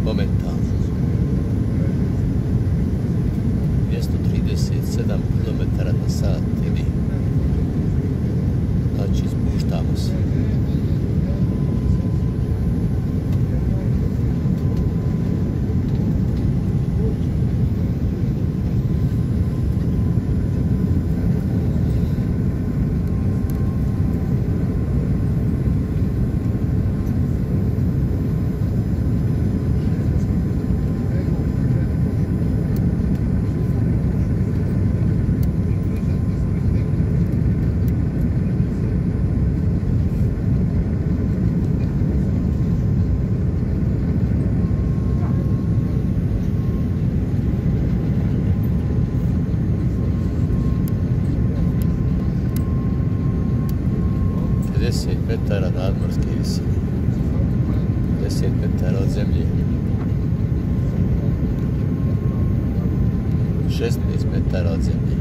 momentalno 237 km/h ide. Znači spuštamo se. Metara nadmorske visine, 10 metara od zemlje, 16 metara od zemlje.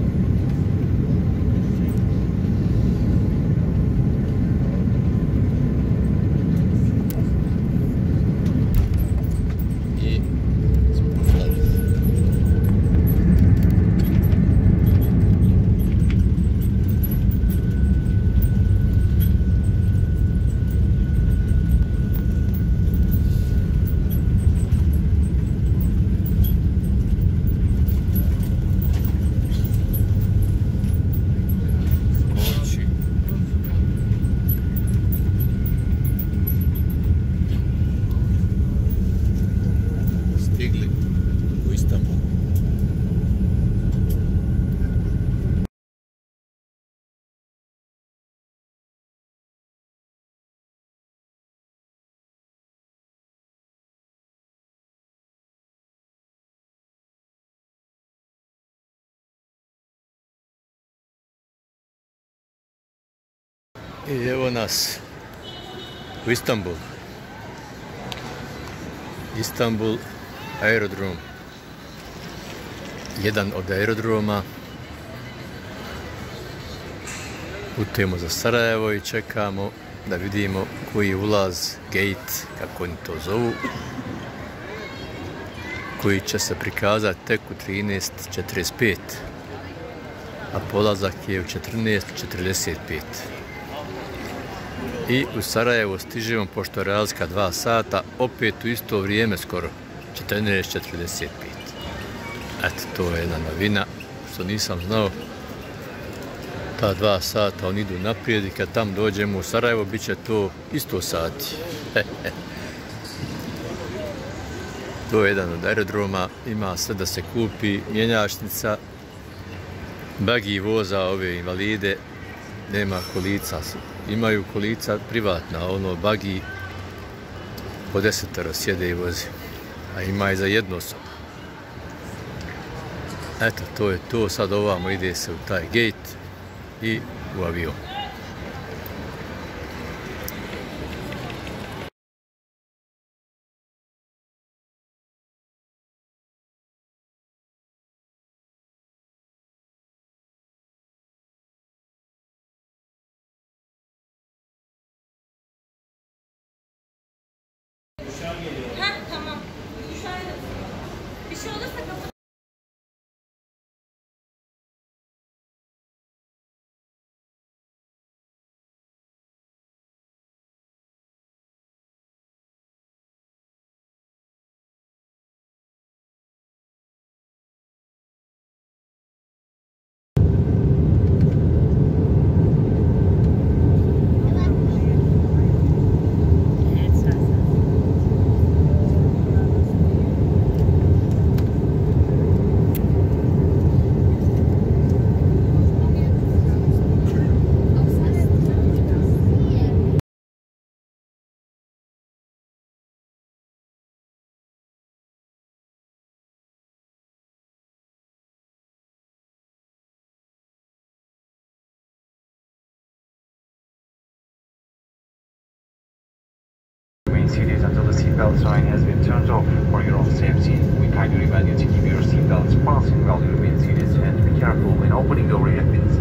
I spuštali. Stigli u Istanbul. I evo nas u Istanbul. Istanbul aerodrom. Jedan od aerodroma. Putujemo za Sarajevo i čekamo da vidimo koji je ulaz, gate, kako oni to zovu, koji će se prikazati tek u 13:45, a polazak je u 14:45. I u Sarajevo stižemo, pošto je razlika 2 sata, opet u isto vrijeme skoro, 14:45. Eto, to je jedna novina, što nisam znao. Ta 2 sata, oni idu naprijed i kad tam dođemo u Sarajevo, bit će to isto sati. To je jedan od aerodroma, ima sve da se kupi, mjenjačnica, bagi voza ove invalide, nema kolica, imaju kolica privatna, ono bagi po 10 sjede i vozi, a ima i za jednu osobu. Eto, to je to, sad ovamo ide se u taj gate i u avion. Tamam. Şöyle. Bir şey olursa kapat. Series until the seatbelt sign has been turned off. For your own safety, we kindly remind you to keep your seatbelts fastened while you remain seated and be careful when opening door if it is